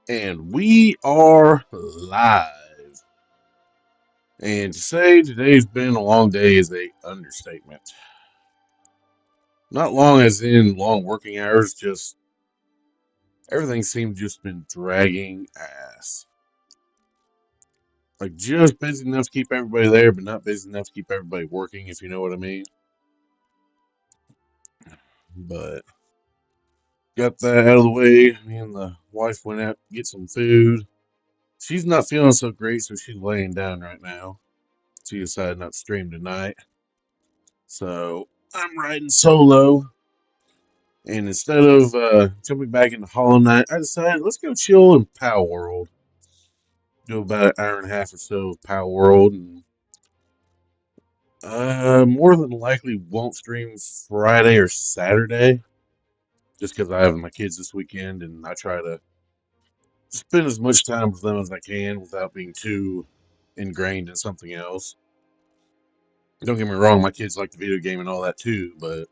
And we are live. And to say today's been a long day is a understatement. Not long as in long working hours, just everything seemed just been dragging ass. Like just busy enough to keep everybody there, but not busy enough to keep everybody working, if you know what I mean. But got that out of the way. Me and the wife went out to get some food. She's not feeling so great, so she's laying down right now. She decided not to stream tonight. So I'm riding solo. And instead of jumping back into Hollow Knight, I decided let's go chill in Palworld. Do about an hour and a half or so of Palworld, and more than likely won't stream Friday or Saturday, just because I have my kids this weekend, and I try to spend as much time with them as I can without being too ingrained in something else. Don't get me wrong, my kids like the video game and all that too, but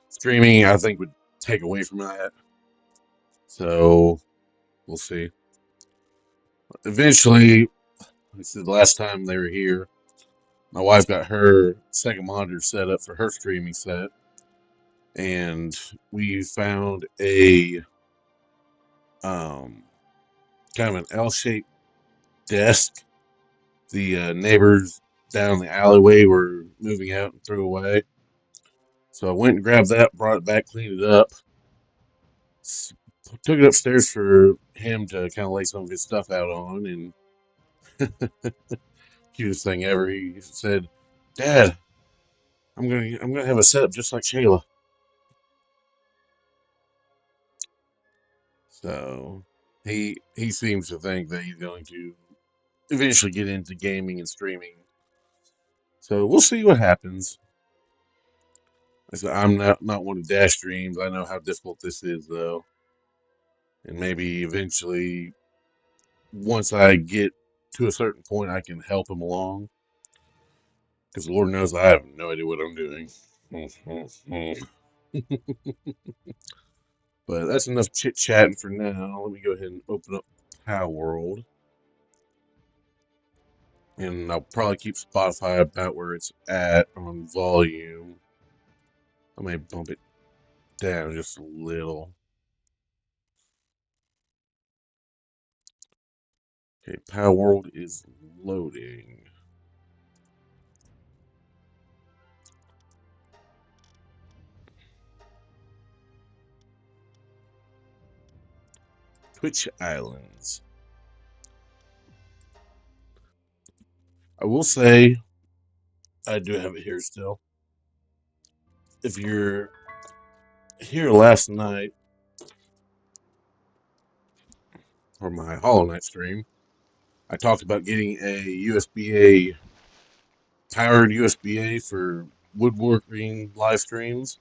streaming I think would take away from that. So we'll see. Eventually, this is the last time they were here. My wife got her second monitor set up for her streaming set, and we found a um, kind of an L-shaped desk. The neighbors down the alleyway were moving out and threw away. So I went and grabbed that, brought it back, cleaned it up, took it upstairs for him to kind of lay some of his stuff out on, and cutest thing ever. He said, "Dad, I'm gonna have a setup just like Shayla." So he seems to think that he's going to eventually get into gaming and streaming. So we'll see what happens. I said I'm not one of Dash dreams. I know how difficult this is though, and maybe eventually once I get to a certain point, I can help him along. Because Lord knows I have no idea what I'm doing. But that's enough chit chatting for now. Let me go ahead and open up Palworld. And I'll probably keep Spotify about where it's at on volume. I may bump it down just a little. Okay, Palworld is loading. Twitch Islands. I will say I do have it here still. If you're here last night for my Hollow Knight stream, I talked about getting a USB-A powered USB-A for woodworking live streams.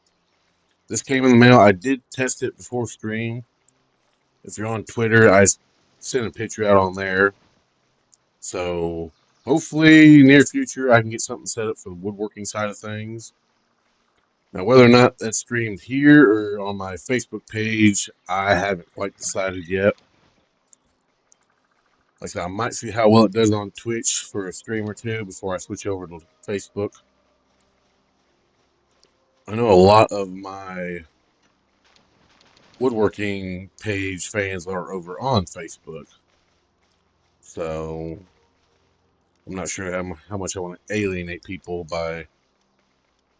This came in the mail. I did test it before stream. If you're on Twitter, I sent a picture out on there. So hopefully, near future, I can get something set up for the woodworking side of things. Now, whether or not that's streamed here or on my Facebook page, I haven't quite decided yet. Like I said, I might see how well it does on Twitch for a stream or two before I switch over to Facebook. I know a lot of my woodworking page fans are over on Facebook. So I'm not sure how much I want to alienate people by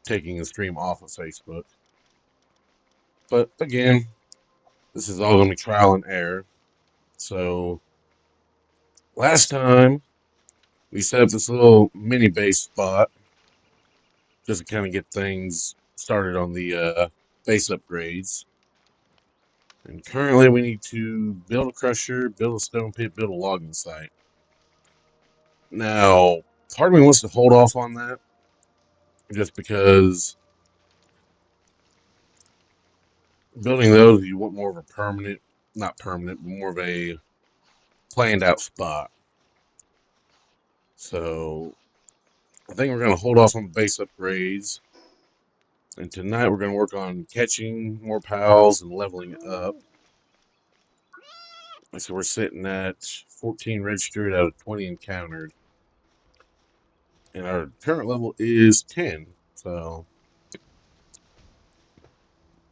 taking the stream off of Facebook. But again, this is all going to be trial and error. So last time we set up this little mini base spot just to kind of get things started on the base upgrades. And currently we need to build a crusher, build a stone pit, build a logging site. Now, part of me wants to hold off on that just because building those, you want more of a permanent, not permanent, but more of a planned out spot. So I think we're going to hold off on the base upgrades. And tonight we're going to work on catching more pals and leveling up. So we're sitting at 14 registered out of 20 encountered. And our current level is 10. So.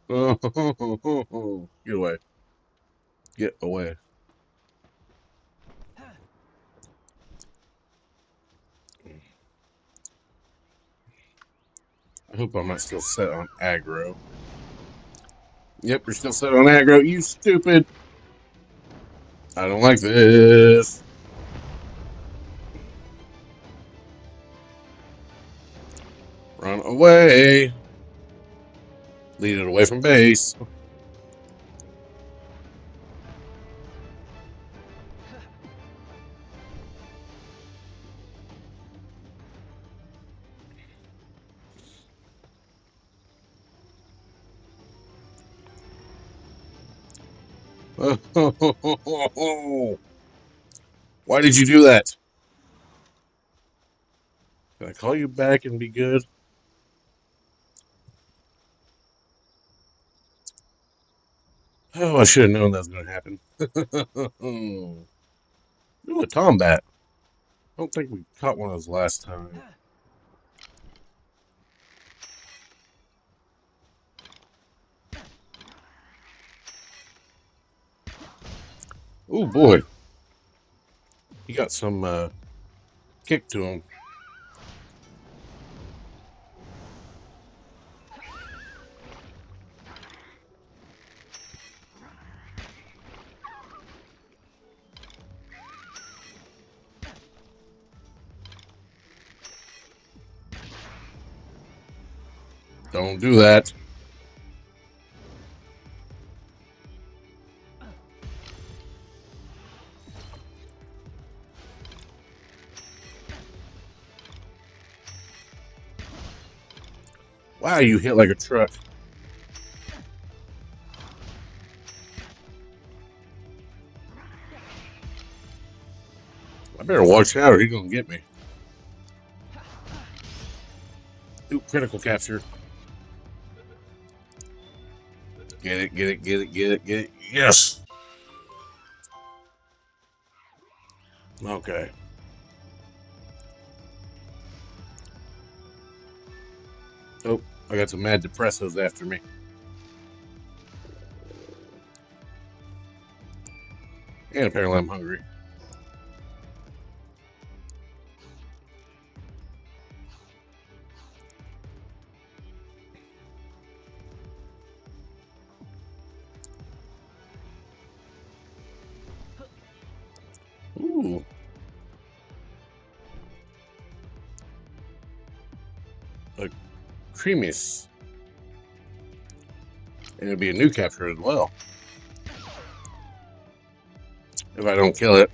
Get away. Get away. I hope I'm not still set on aggro. Yep, you're still set on aggro. You stupid. I don't like this. Run away. Lead it away from base. Why did you do that? Can I call you back and be good? Oh, I should have known that was going to happen. Ooh, a combat. I don't think we caught one of those last time. Oh boy, he got some kick to him. Don't do that. Wow, you hit like a truck. I better watch out or he's going to get me. Ooh, critical capture. Get it, get it, get it, get it, get it. Yes! Okay. Oh, I got some mad depressos after me. And apparently I'm hungry. Ooh. A creamies. And it'll be a new capture as well. If I don't kill it.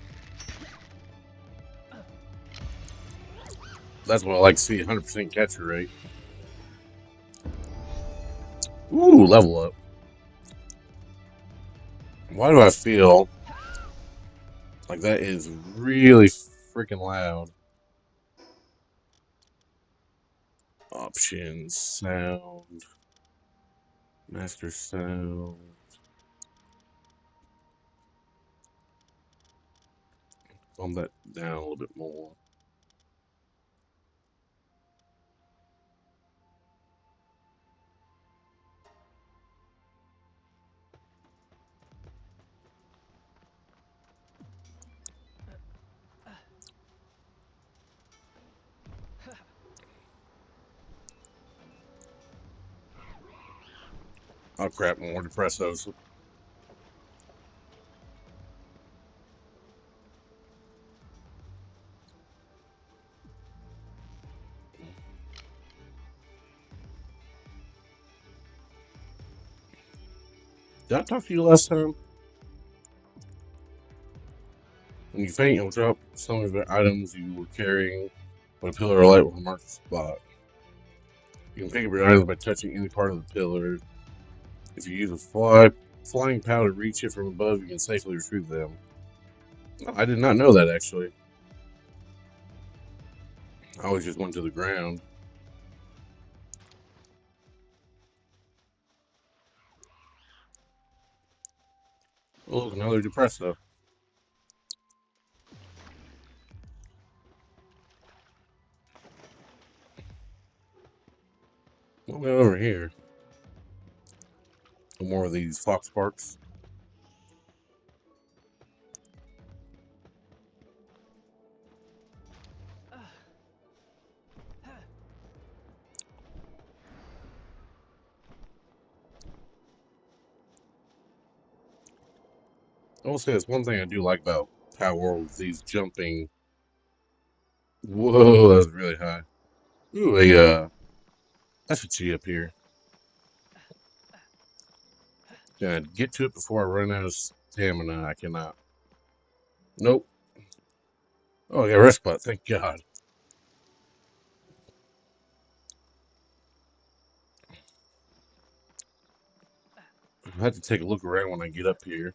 That's what I like to see, 100% capture rate. Ooh, level up. Why do I feel like that is really freaking loud? Options, sound, master sound. Calm that down a little bit more. Oh crap, more depressos. Did I talk to you last time? When you faint, you'll drop some of the items you were carrying when a pillar of light will mark the spot. You can pick up your items by touching any part of the pillar. If you use a flying POW to reach it from above, you can safely retrieve them. Oh, I did not know that, actually. I always just went to the ground. Oh, look, another depresso. What we got over here? Some more of these fox parks. I will say that's one thing I do like about Palworld, these jumping. Whoa, that was really high. Ooh, that's a G up here. Can I get to it before I run out of stamina? I cannot. Nope. Oh, I got a rest spot. Thank God. I have to take a look around when I get up here.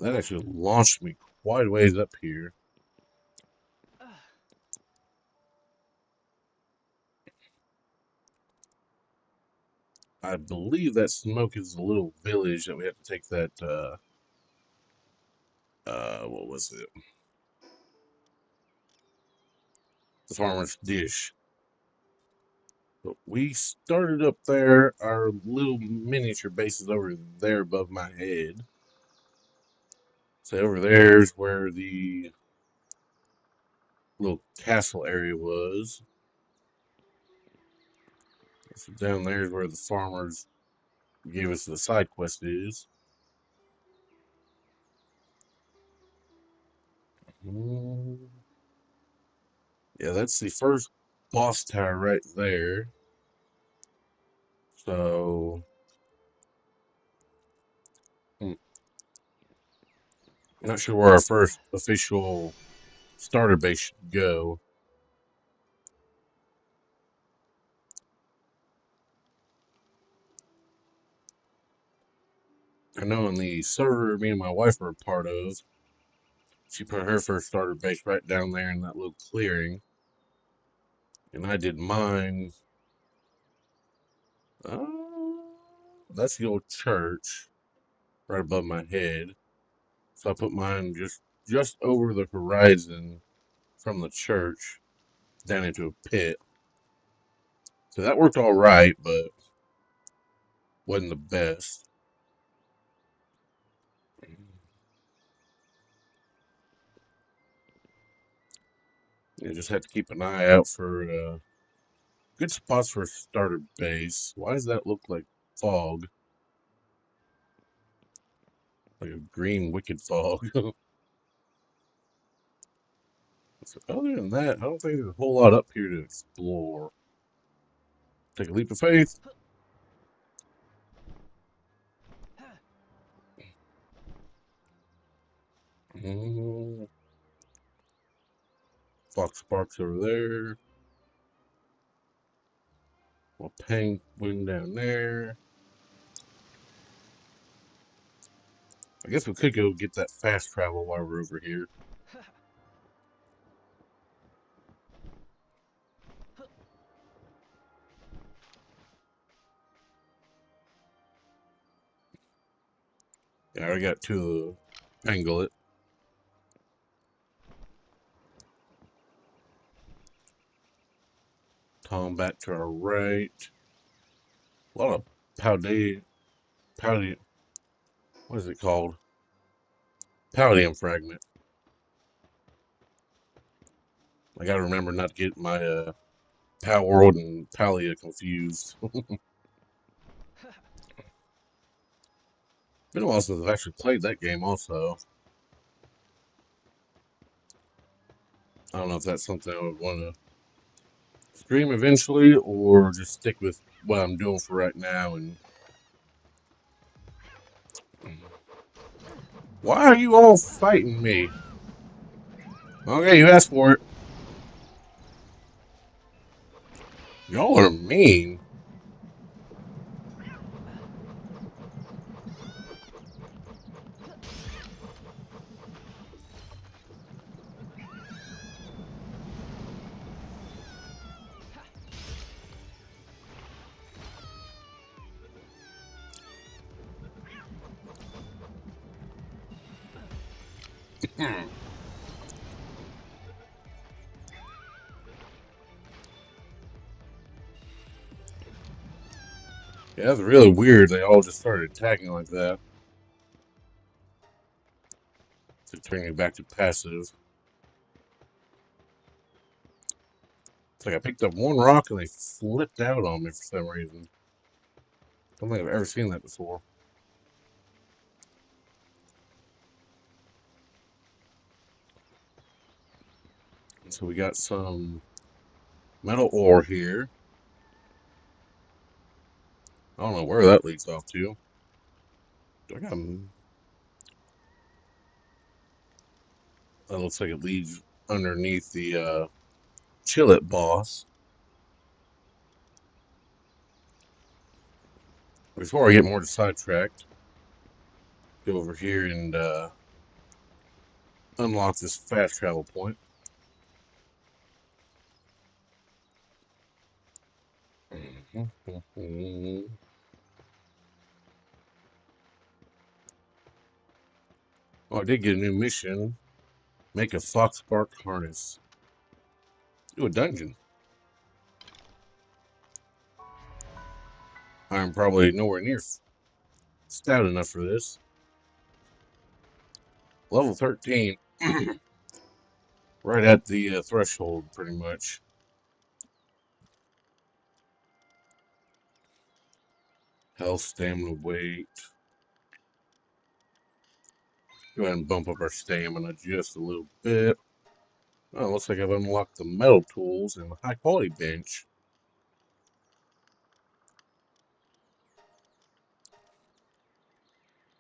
That actually launched me quite a ways up here. I believe that smoke is a little village that we have to take that, what was it? The farmer's dish. But we started up there. Our little miniature base is over there above my head. So over there's where the little castle area was. So down there's where the farmers gave us the side quest is. Yeah, that's the first boss tower right there. So, I'm not sure where our first official starter base should go. I know in the server me and my wife are a part of, she put her first starter base right down there in that little clearing. And I did mine. Uh, that's the old church right above my head. So I put mine just over the horizon from the church down into a pit. So that worked all right, but wasn't the best. You just have to keep an eye out for good spots for a starter base. Why does that look like fog? Like a green wicked fog. So other than that, I don't think there's a whole lot up here to explore. Take a leap of faith. Mm, Fox Sparks over there. Well, Penguin down there. I guess we could go get that fast travel while we're over here. Yeah, I already got two of the Pangolin. Tom back to our right. A lot of Palladium, what is it called? Palladium fragment. I gotta remember not to get my Palworld and Pallia confused. Been a while since I've actually played that game also. I don't know if that's something I would want to stream eventually or just stick with what I'm doing for right now. And why are you all fighting me? Okay, you asked for it. Y'all are mean. Yeah, that's really weird. They all just started attacking like that to turn you back to passive. It's like I picked up one rock and they flipped out on me for some reason. Don't think I've ever seen that before. And so we got some metal ore here. I don't know where that leads off to. I got, that looks like it leads underneath the Chillet boss. Before I get more sidetracked, go over here and unlock this fast travel point. Oh, I did get a new mission. Make a fox bark harness. Do a dungeon. I'm probably nowhere near stout enough for this. Level 13. Right at the threshold, pretty much. Health, stamina, weight. Go ahead and bump up our stamina just a little bit. Oh, looks like I've unlocked the metal tools and the high quality bench.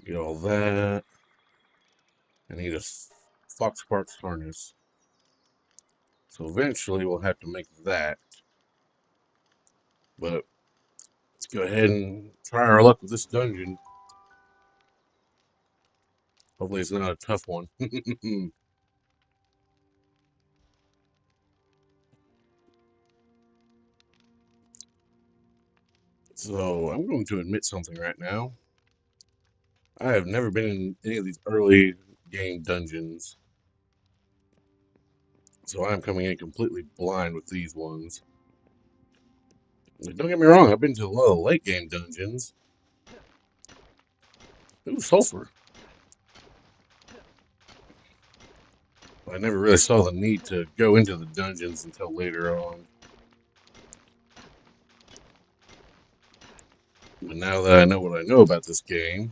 Get all that. I need a fox parks harness. So eventually we'll have to make that. But let's go ahead and try our luck with this dungeon. Hopefully it's not a tough one. So I'm going to admit something right now. I have never been in any of these early game dungeons. So I'm coming in completely blind with these ones. Like, don't get me wrong, I've been to a lot of late game dungeons. Ooh, sulfur. But I never really saw the need to go into the dungeons until later on. But now that I know what I know about this game,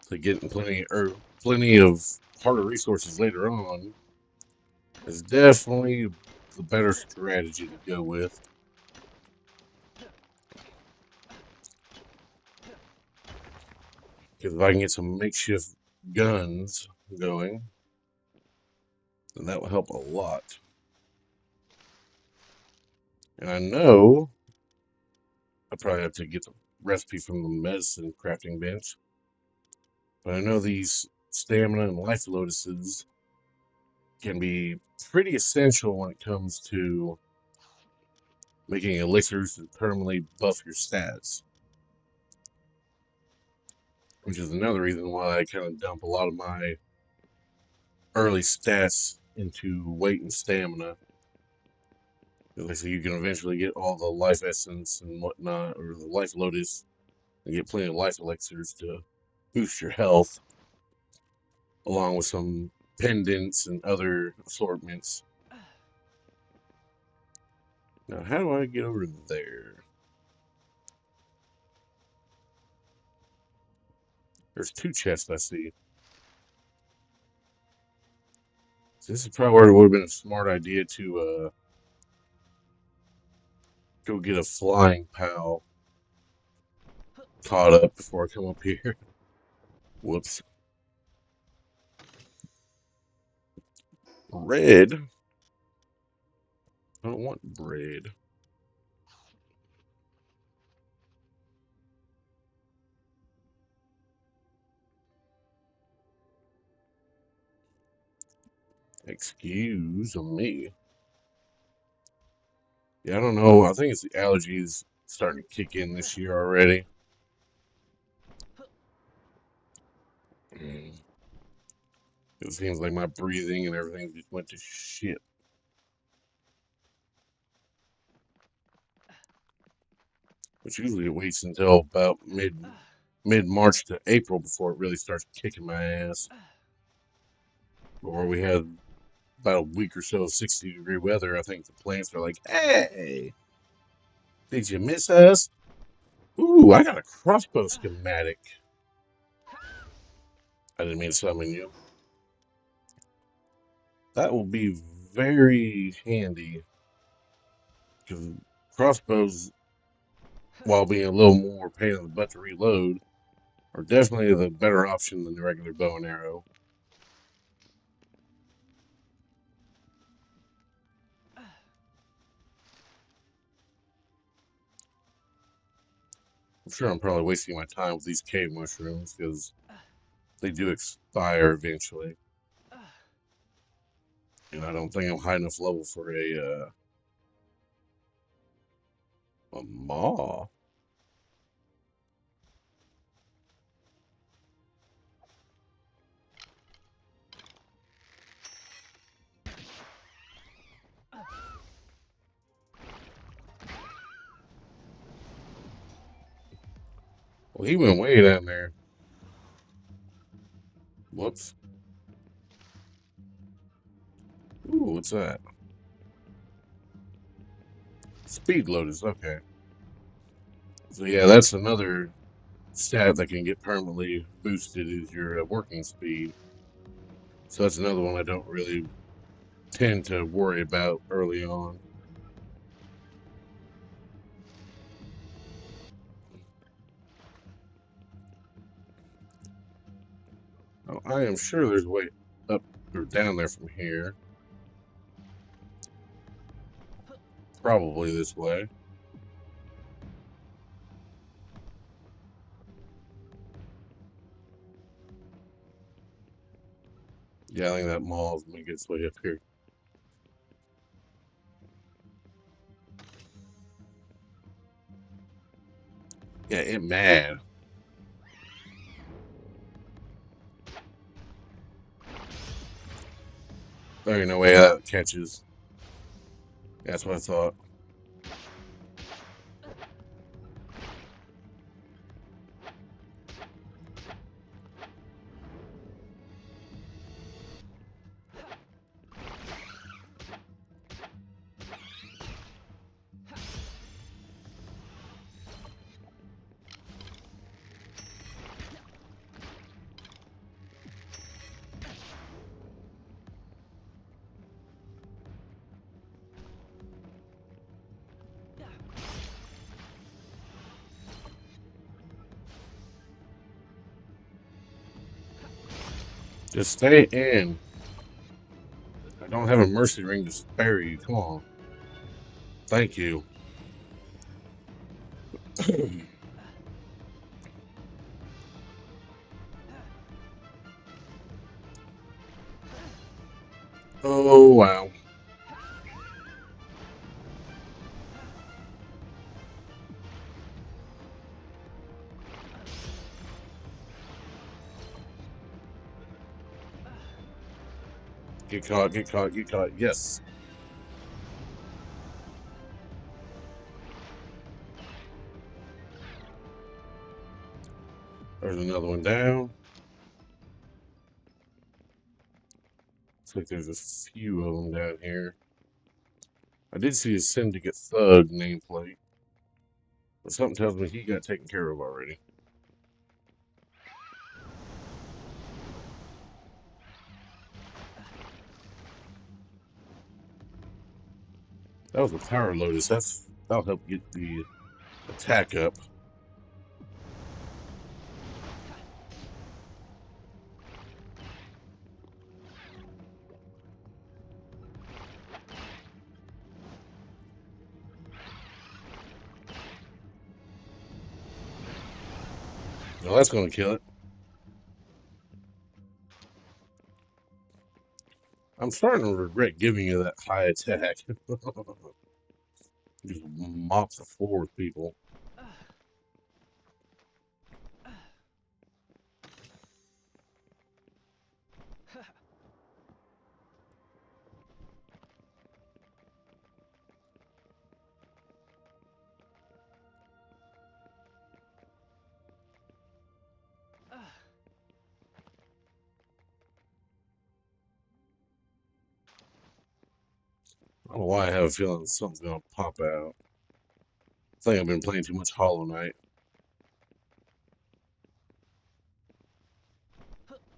to getting plenty of harder resources later on is definitely the better strategy to go with. Because if I can get some makeshift guns going, then that will help a lot. And I know I probably have to get the recipe from the medicine crafting bench. But I know these stamina and life lotuses can be pretty essential when it comes to making elixirs to permanently buff your stats. Which is another reason why I kind of dump a lot of my early stats into weight and stamina. Because you can eventually get all the life essence and whatnot, or the life lotus, and get plenty of life elixirs to boost your health, along with some pendants and other assortments. Now, how do I get over there? There's two chests I see. So this is probably where it would have been a smart idea to go get a flying pal caught up before I come up here. Whoops. Red? I don't want bread. Excuse me. Yeah, I don't know. I think it's the allergies starting to kick in this year already. Mm. It seems like my breathing and everything just went to shit. which usually it waits until about mid March to April before it really starts kicking my ass. Or we had about a week or so of 60-degree weather. I think the plants are like, "Hey, did you miss us?" Ooh, I got a crossbow schematic. I didn't mean to summon you. That will be very handy because crossbows, while being a little more pain in the butt to reload, are definitely the better option than the regular bow and arrow. I'm sure I'm probably wasting my time with these cave mushrooms because they do expire eventually. And I don't think I'm high enough level for a maw. Well, he went way down there. Whoops. Ooh, what's that? Speed lotus. Okay. So yeah, that's another stat that can get permanently boosted is your working speed. So that's another one I don't really tend to worry about early on. Oh, I am sure there's a way up or down there from here. Probably this way. Yeah, I think that mall is gonna get its way up here. Yeah, it mad. There ain't no way that catches. That's what I thought. Just stay in. I don't have a mercy ring to spare you. Come on. Thank you. Oh, wow. Get caught, get caught, get caught. Yes. There's another one down. Looks like there's a few of them down here. I did see a Syndicate Thug nameplate, but something tells me he got taken care of already. That was a Power Lotus. That'll help get the attack up. Well, that's going to kill it. I'm starting to regret giving you that high attack. Just mop the floor with people. don't know why I have a feeling something's gonna pop out. I think I've been playing too much Hollow Knight.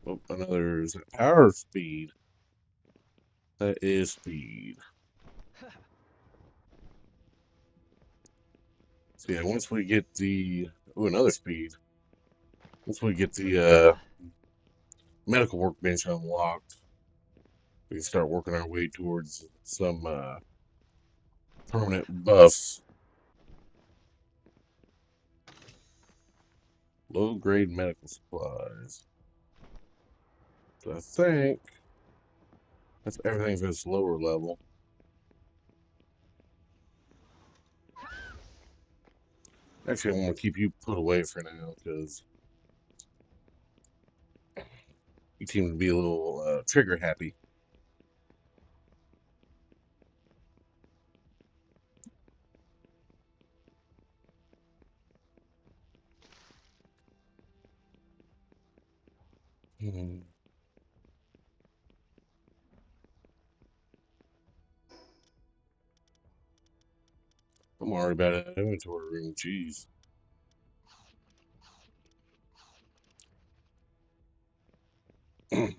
Oh, another is that power speed. That is speed. So yeah, once we get the another speed. Once we get the medical workbench unlocked, we can start working our way towards some permanent buffs. Low grade medical supplies. So I think that's everything for this lower level. Actually, I want to keep you put away for now because you seem to be a little trigger happy. Hmm. I'm worried about an inventory room. Jeez. I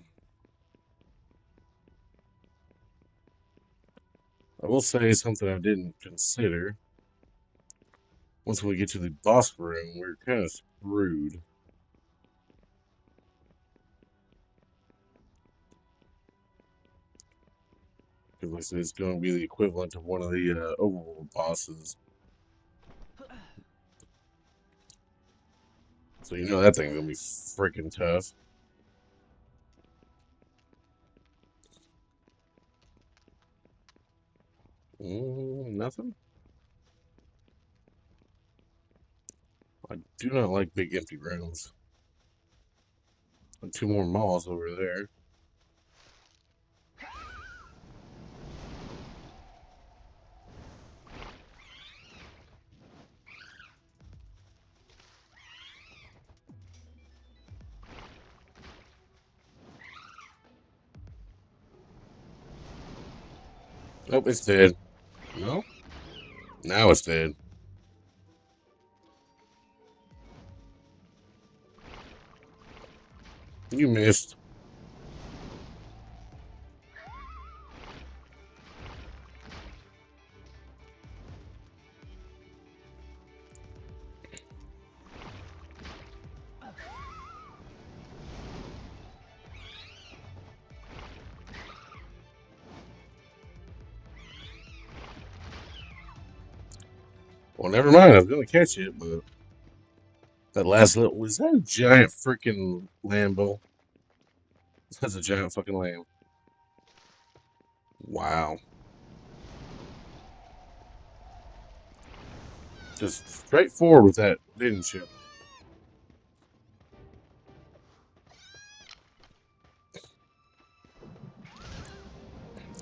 will say something I didn't consider. Once we get to the boss room, we're kind of screwed. Because like I said, it's going to be the equivalent of one of the overworld bosses. So you know that thing's going to be freaking tough. Nothing? I do not like big empty rooms. And two more malls over there. Oh, it's dead. No? Now it's dead. You missed. Well, never mind. I was going to catch it, but that last little. Was that a giant freaking Lambo? That's a giant fucking lamb. Wow. Just straightforward with that, didn't you?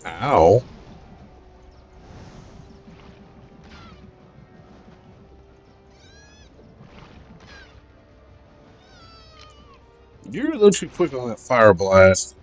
Ow. You're a little too quick on that fire blast.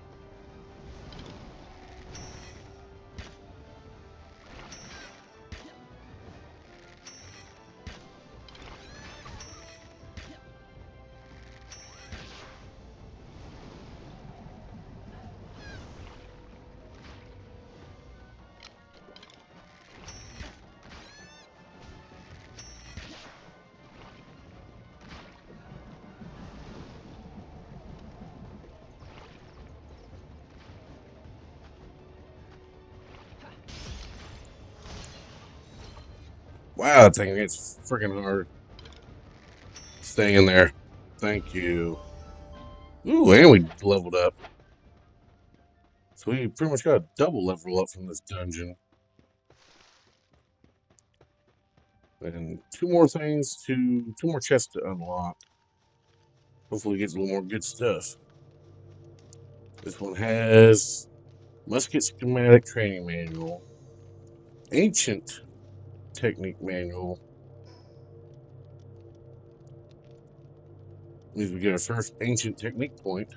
Wow, that thing hits freaking hard. Stay in there. Thank you. Ooh, and we leveled up. So we pretty much got a double level up from this dungeon. And two more chests to unlock. Hopefully, get a little more good stuff. This one has musket schematic training manual, ancient technique manual. Means we get our first ancient technique point.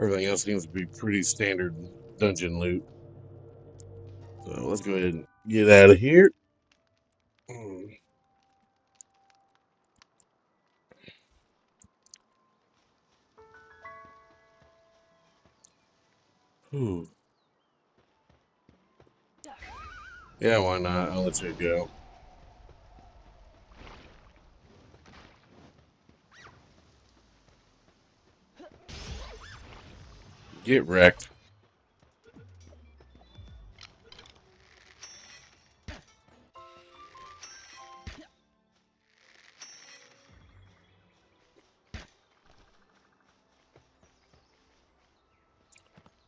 Everything else seems to be pretty standard dungeon loot. So let's go ahead and get out of here. Mm. Whew. Yeah, why not? I'll let you go. Get wrecked.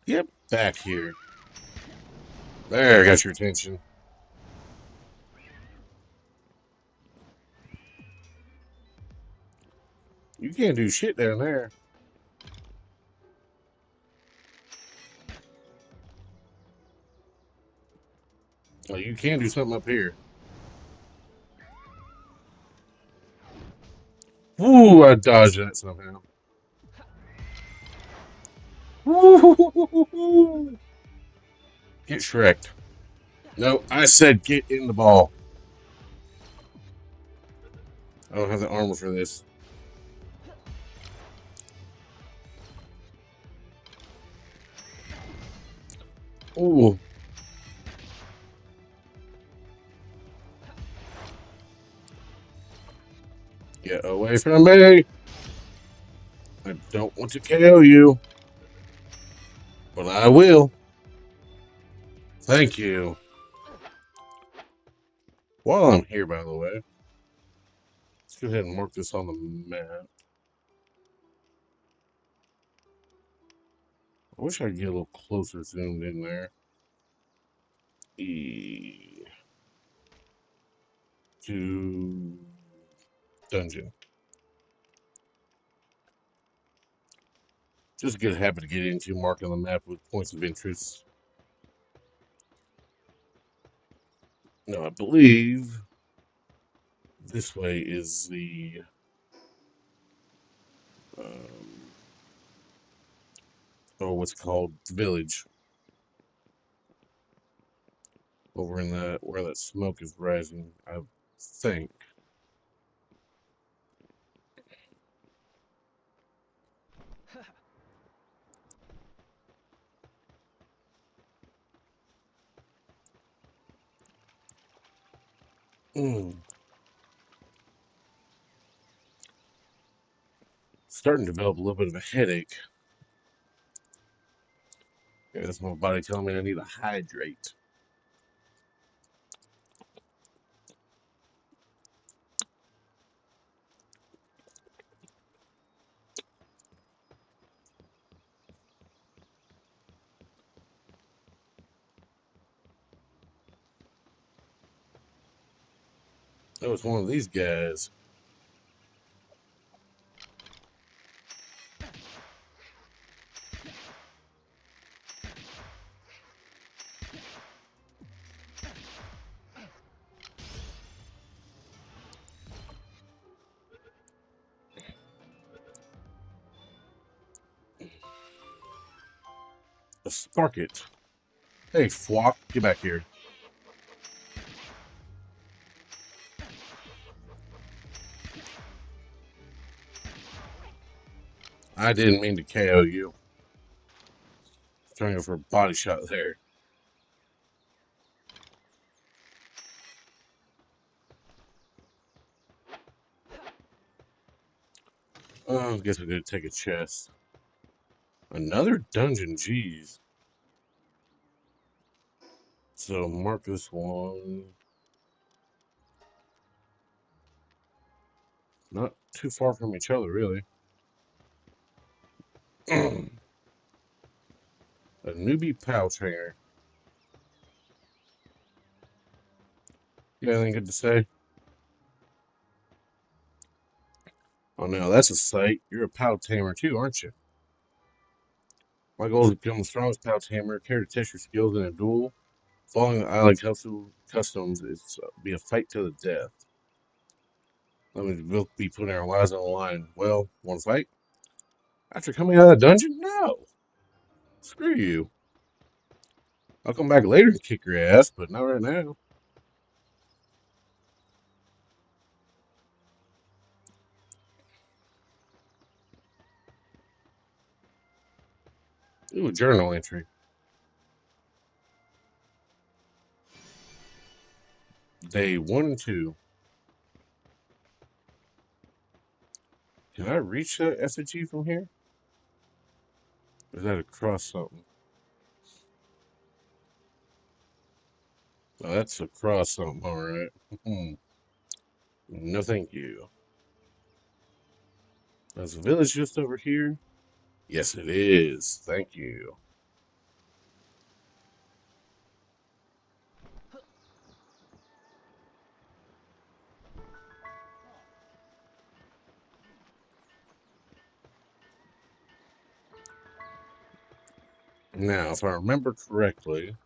Get back here. There, I got your attention. You can't do shit down there. Well, you can do something up here. Woo, I dodged that somehow. Woo! Get Shrek'd. No, I said get in the ball. I don't have the armor for this. Ooh. Get away from me. I don't want to KO you, but I will. Thank you. While I'm here, by the way, let's go ahead and mark this on the map. I wish I could get a little closer zoomed in there. E to dungeon. Just a good habit to get into, marking the map with points of interest. No, I believe this way is the um, what's it called? The village over in that where that smoke is rising. I think. Mm. Starting to develop a little bit of a headache. Yeah, that's my body telling me I need to hydrate. Oh, it's one of these guys. A spark it. Hey, Flock, get back here. I didn't mean to KO you. Trying to go for a body shot there. Oh, I guess we did take a chest. Another dungeon, jeez. So mark this one. Not too far from each other, really. A newbie pal trainer. You got anything good to say? Oh no, that's a sight. You're a pal tamer too, aren't you? My goal is to become the strongest pal tamer. Care to test your skills in a duel? Following the island customs is be a fight to the death. That means we'll be putting our lives on the line. Well, want to fight? After coming out of the dungeon? No. Screw you. I'll come back later and kick your ass, but not right now. Ooh, a journal entry. Day 1 and 2. Can I reach that effigy from here? Or is that across something? Oh, that's across something, alright. No, thank you. There's a village just over here. Yes, it is. Thank you. Now, if I remember correctly,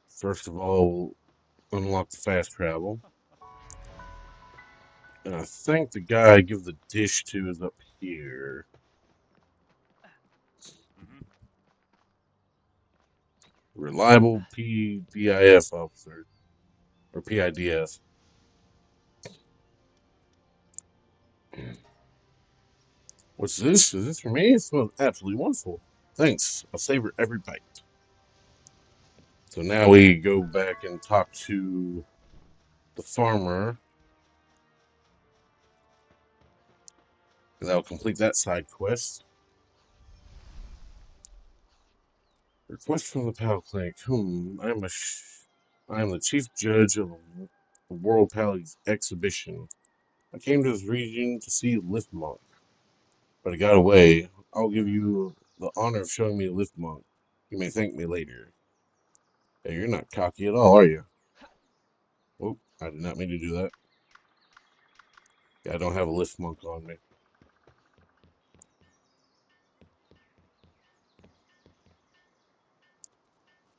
first of all, unlock the fast travel. And I think the guy I give the dish to is up here. Reliable PDIF officer. Or PIDF. What's this? Is this for me? It smells absolutely wonderful. Thanks. I'll savor every bite. So now we go back and talk to the farmer. And that'll complete that side quest. Request from the Pal Clinic. I am the chief judge of the World Pal exhibition. I came to this region to see Lift Monk, but I got away. I'll give you the honor of showing me a Lift Monk. You may thank me later. Hey, you're not cocky at all, are you? Oh, I did not mean to do that. Yeah, I don't have a Lift Monk on me.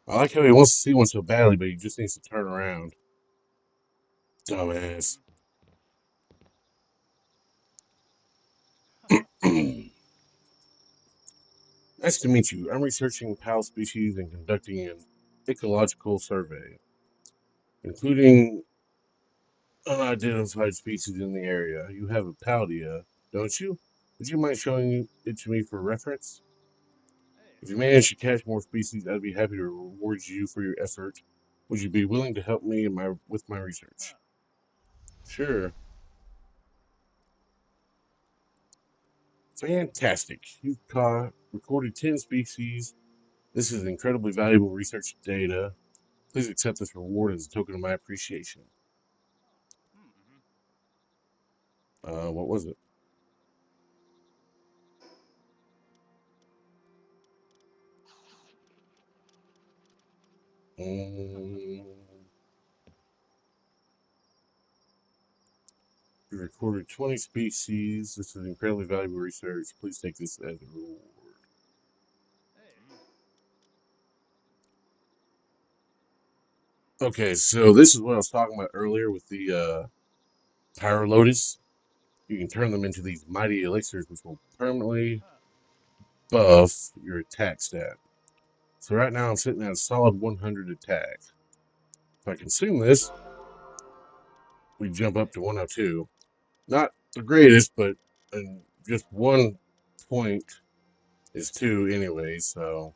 I like how he wants to see one so badly, but he just needs to turn around. Dumbass. Nice to meet you. I'm researching PAL species and conducting an ecological survey, including unidentified species in the area. You have a Paldia, don't you? Would you mind showing it to me for reference? If you manage to catch more species, I'd be happy to reward you for your effort. Would you be willing to help me with my research? Sure. Fantastic. Recorded 10 species. This is incredibly valuable research data. Please accept this reward as a token of my appreciation. What was it? Um, you recorded 20 species. This is incredibly valuable research. Please take this as a reward. Okay, so this is what I was talking about earlier with the Power Lotus. You can turn them into these mighty elixirs, which will permanently buff your attack stat. So right now I'm sitting at a solid 100 attack. If I consume this, we jump up to 102. Not the greatest, but and just 1 point is 2 anyway, so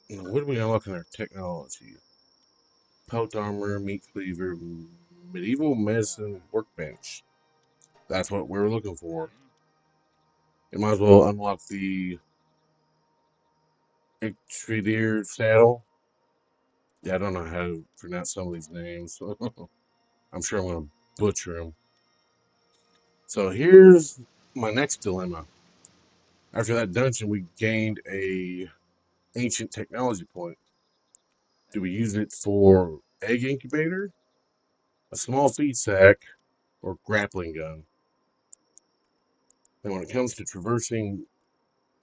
what do we unlock in our technology? Pelt armor, meat cleaver, medieval medicine workbench. That's what we're looking for. You might as well unlock the Extradier saddle. Yeah, I don't know how to pronounce some of these names. I'm sure I'm going to butcher them. So here's my next dilemma. After that dungeon, we gained a ancient technology point. Do we use it for egg incubator, a small feed sack, or grappling gun? And when it comes to traversing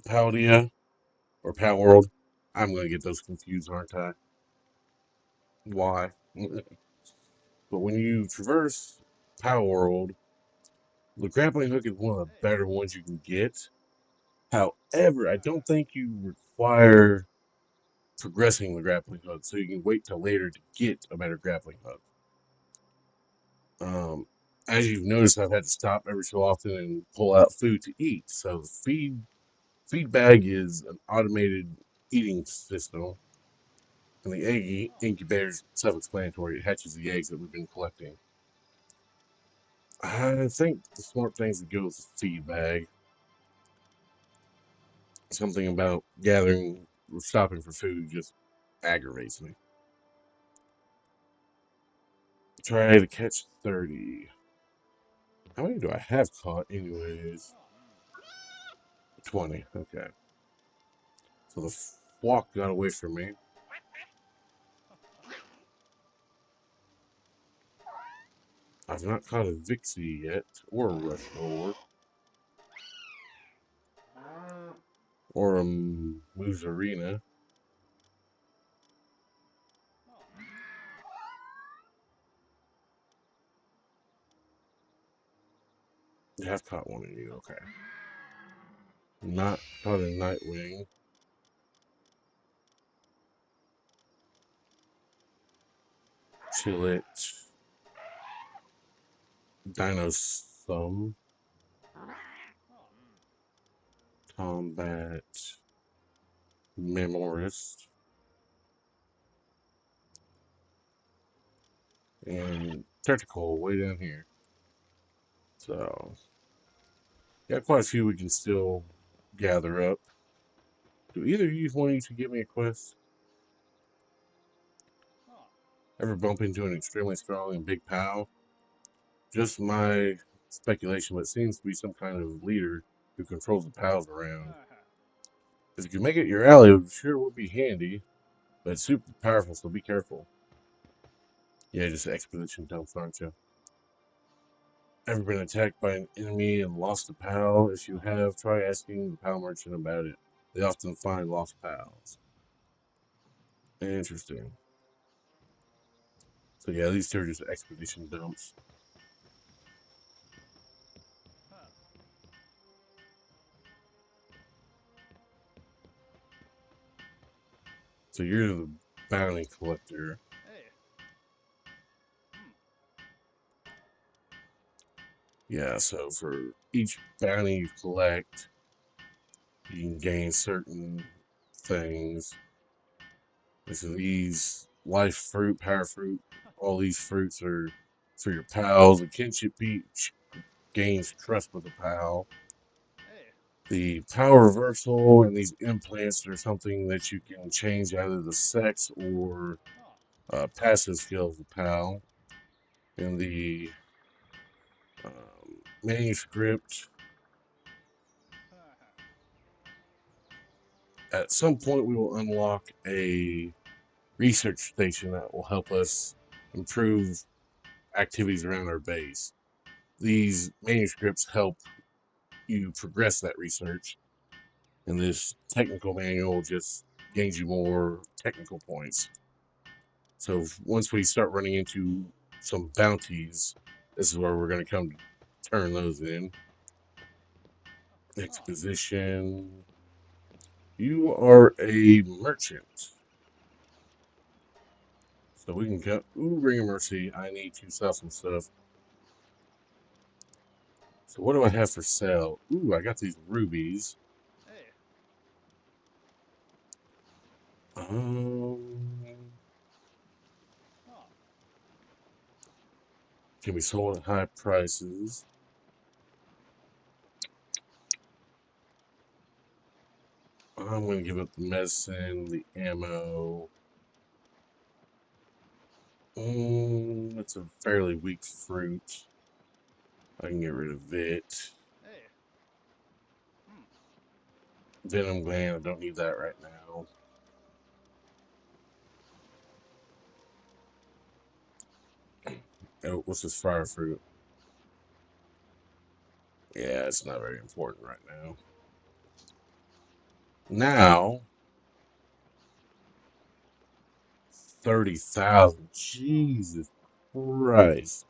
Paldia or Palworld, I'm going to get those confused, aren't I? Why? But when you traverse Palworld, the grappling hook is one of the better ones you can get. However, I don't think you require progressing the grappling hook, so you can wait till later to get a better grappling hook. Um, as you've noticed, I've had to stop every so often and pull out food to eat. So the feed bag is an automated eating system, and the egg incubator is self-explanatory. It hatches the eggs that we've been collecting. I think the smart thing is to go with the feed bag. Something about gathering or stopping for food just aggravates me. Try to catch 30. How many do I have caught, anyways? 20. Okay. So the flock got away from me. I've not caught a Vixie yet, or a Rush Roller, or a Moose Arena. I have caught one of you, okay. Not caught a Nightwing. Chillet. Dino Thumb. Combat. Memorist. And Tentacle way down here. So, got quite a few we can still gather up. Do either of you want you to give me a quest? Ever bump into an extremely strong and big pal? Just my speculation, but it seems to be some kind of leader who controls the pals around. If you can make it your alley, it sure would be handy, but it's super powerful, so be careful. Yeah, just expedition dumps, aren't you? Ever been attacked by an enemy and lost a pal? If you have, try asking the pal merchant about it. They often find lost pals. Interesting. So yeah, these two are just expedition dumps. So you're the bounty collector. Yeah, so for each bounty you collect, you can gain certain things. And so these life fruit, power fruit, all these fruits are for your pals. The kinship peach gains trust with a pal. The power reversal and these implants are something that you can change either the sex or passive skill of the pal. And the manuscript, at some point we will unlock a research station that will help us improve activities around our base. These manuscripts help you progress that research, and this technical manual just gains you more technical points. So once we start running into some bounties, this is where we're going to come turn those in. Exposition. You are a merchant. So we can go. Ooh, Ring of Mercy. I need to sell some stuff. So what do I have for sale? Ooh, I got these rubies. Um, can be sold at high prices. I'm going to give up the medicine, the ammo. It's a fairly weak fruit. I can get rid of it. Venom gland, I don't need that right now. Oh, what's this fire fruit? Yeah, it's not very important right now. Now, 30,000. Jesus. Christ.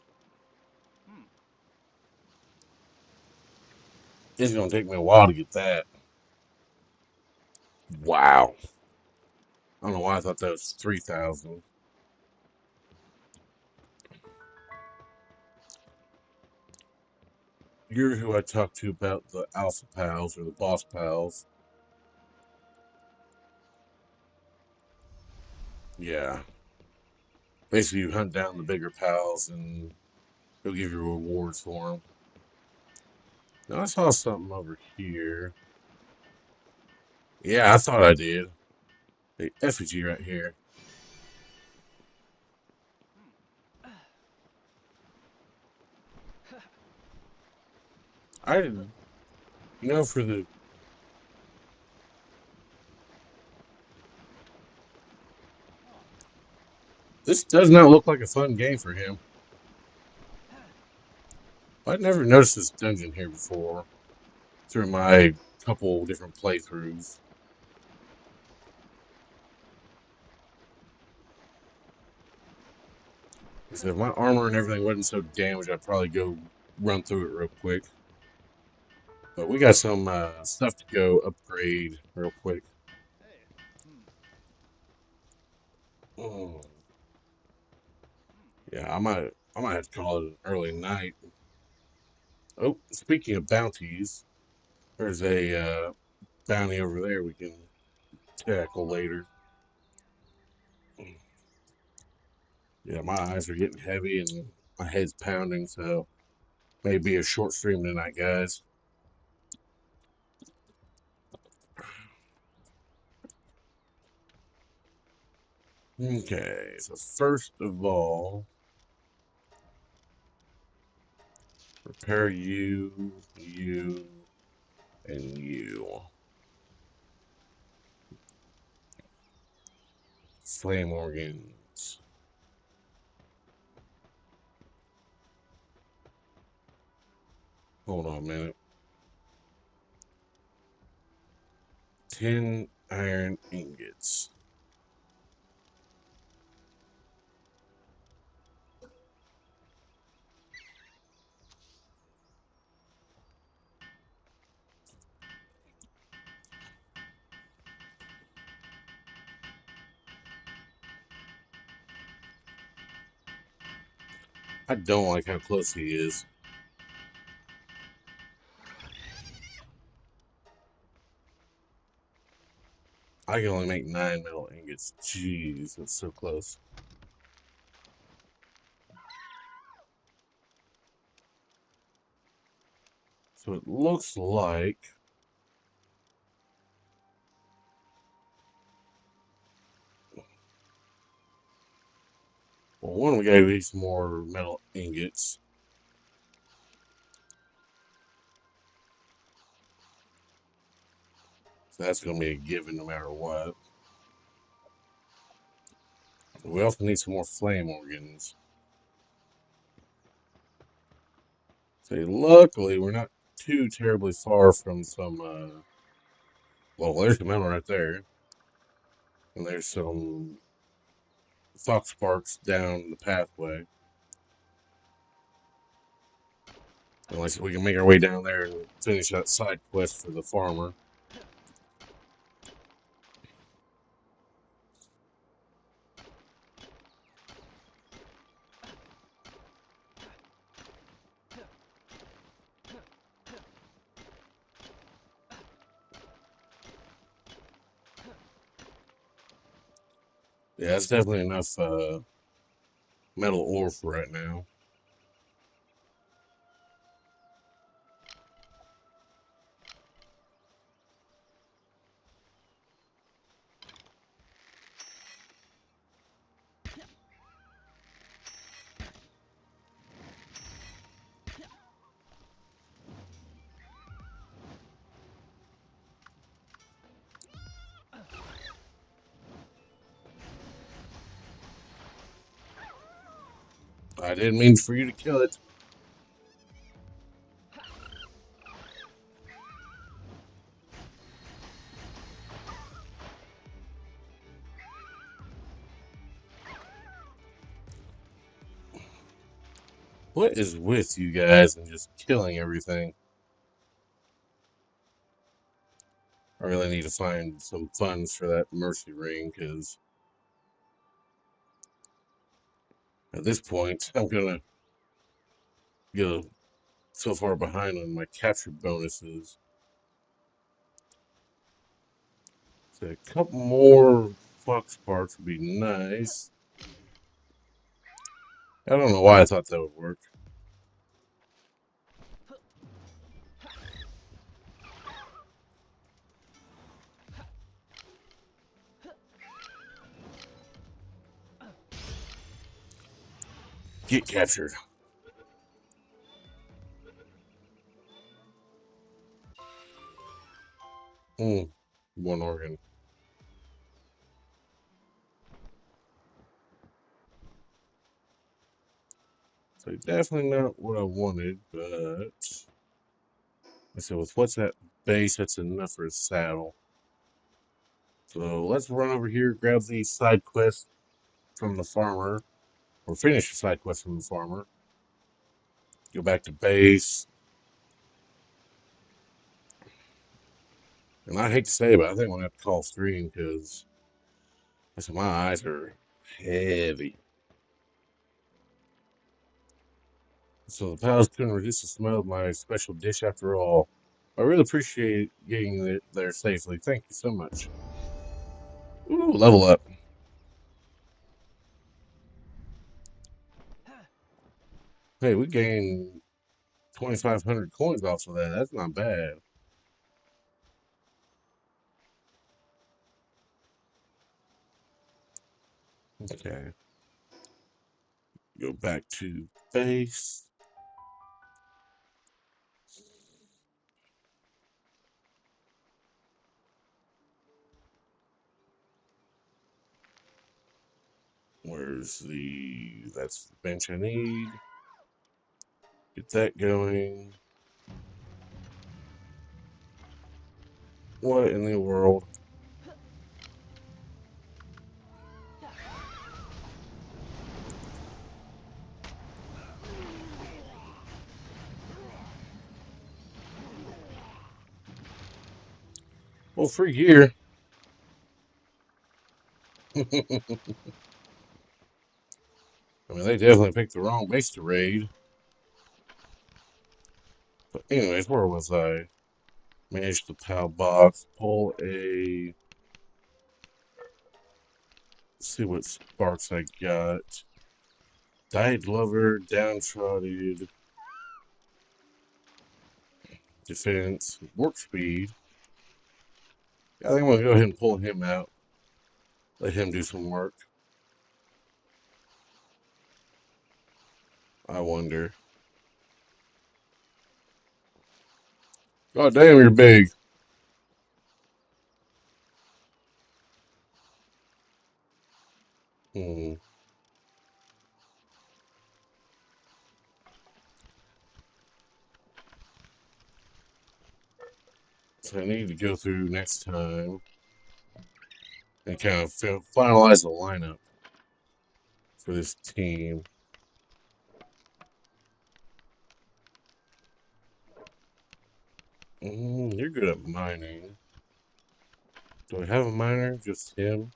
It's gonna take me a while to get that. Wow. I don't know why I thought that was 3,000. You're who I talked to about the Alpha Pals or the Boss Pals. Yeah. Basically, you hunt down the bigger pals and they'll give you rewards for them. Now, I saw something over here. Yeah, I thought I did. The effigy right here. I didn't know for the. This does not look like a fun game for him. I'd never noticed this dungeon here before through my couple different playthroughs. Because if my armor and everything wasn't so damaged, I'd probably go run through it real quick. But we got some stuff to go upgrade real quick. Oh, yeah, I might have to call it an early night. Oh, speaking of bounties, there's a bounty over there we can tackle later. Yeah, my eyes are getting heavy and my head's pounding, so maybe a short stream tonight, guys. Okay, so first of all, repair you, you, and you. Flame organs. Hold on a minute. 10 iron ingots. I don't like how close he is. I can only make 9 metal ingots. Jeez, that's so close. So it looks like well, one, we gotta need some more metal ingots. So that's gonna be a given no matter what. We also need some more flame organs. So luckily, we're not too terribly far from some. Well, there's the metal right there, and there's some fox sparks down the pathway. Unless we can make our way down there and finish that side quest for the farmer. Yeah, that's definitely enough metal ore for right now. I didn't mean for you to kill it. What is with you guys and just killing everything? I really need to find some funds for that mercy ring, because at this point, I'm gonna get so far behind on my capture bonuses. So a couple more fox parts would be nice. I don't know why I thought that would work. Get captured. One organ. So definitely not what I wanted, but I said with what's that base, that's enough for a saddle. So let's run over here, grab the side quest from the farmer, or finish the side quest from the farmer. Go back to base. And I hate to say it, but I think I'm gonna have to call stream because my eyes are heavy. So the pals couldn't resist the smell of my special dish after all. I really appreciate getting it there safely. Thank you so much. Ooh, level up. Hey, we gained 2,500 coins off of that. That's not bad. Okay. Go back to base. That's the bench I need. Get that going. What in the world? Well, free gear. I mean, they definitely picked the wrong base to raid. But anyways, where was I? Manage the PAL box. Pull a... See what sparks I got. Diet lover, downtrodden, defense, work speed. I think I'm gonna go ahead and pull him out. Let him do some work. I wonder. God damn, you're big. Hmm. So I need to go through next time and kind of finalize the lineup for this team. You're good at mining. Do I have a miner? Just him?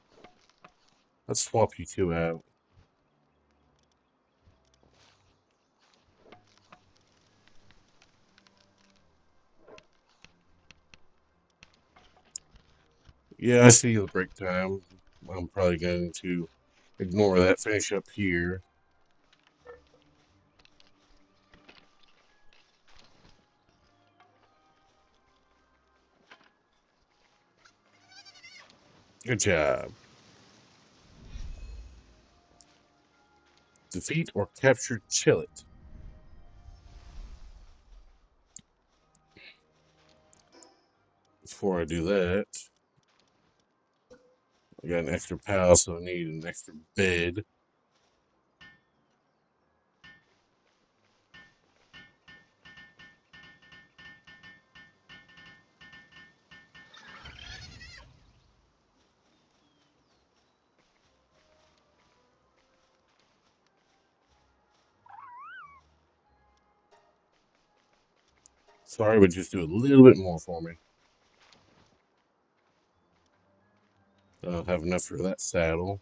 Let's swap you two out. Yeah, I see the break time. I'm probably going to ignore that. Finish up here. Good job. Defeat or capture Chillet. Before I do that, I got an extra pal, so I need an extra bed. Sorry, but just do a little bit more for me. I don't have enough for that saddle.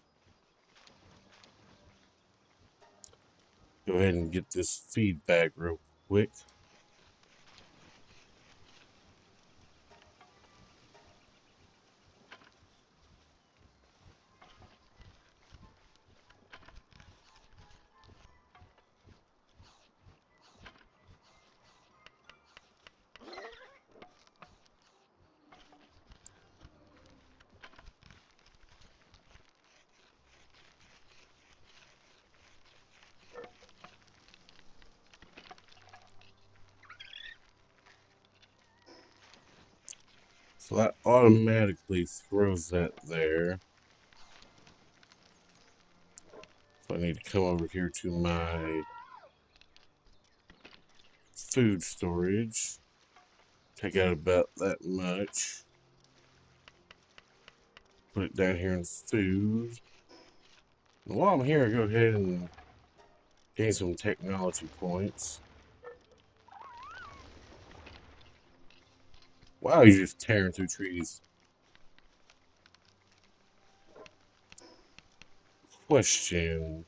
Go ahead and get this feed bag real quick. So that automatically throws that there. So I need to come over here to my food storage. Take out about that much. Put it down here in food. And while I'm here, go ahead and gain some technology points. Wow, you're just tearing through trees. Question.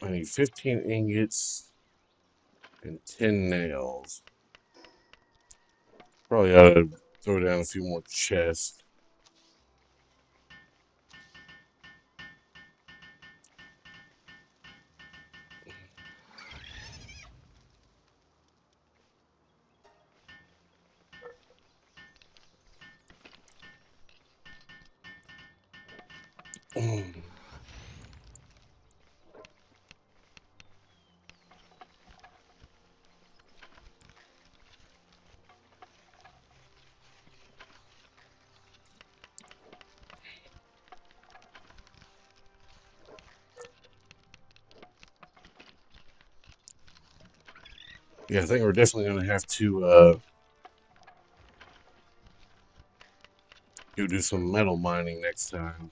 I need 15 ingots and 10 nails. Probably ought to throw down a few more chests. Yeah, I think we're definitely going to have to go do some metal mining next time.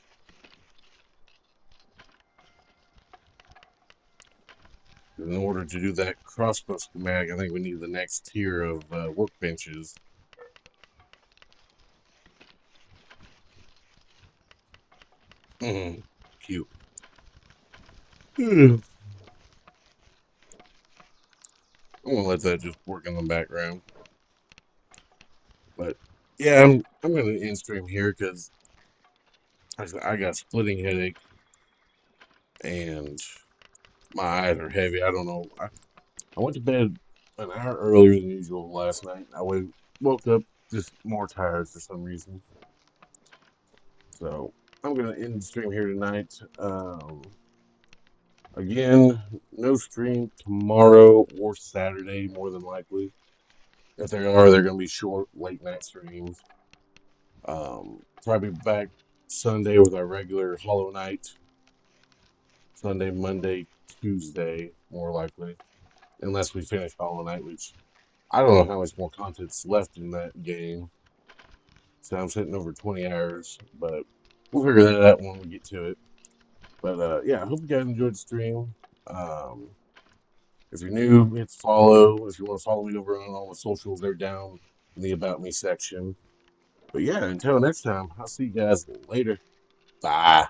In order to do that crossbow schematic, I think we need the next tier of workbenches. Cute. I'm gonna let that just work in the background. But yeah, I'm gonna end stream here because I got a splitting headache and my eyes are heavy. I don't know. I went to bed an hour earlier than usual last night. Woke up just more tired for some reason. So I'm gonna end the stream here tonight. Again, no stream tomorrow or Saturday, more than likely. If there are, they're gonna be short, late night streams. Probably back Sunday with our regular Hollow Night. Sunday, Monday, Tuesday, more likely, unless we finish Hollow Knight, which I don't know how much more content's left in that game. So I'm sitting over 20 hours, but we'll figure that out when we get to it. But yeah, I hope you guys enjoyed the stream. Um, if you're new, hit follow. If you want to follow me over on all the socials, they're down in the About Me section. But yeah, until next time, I'll see you guys later. Bye.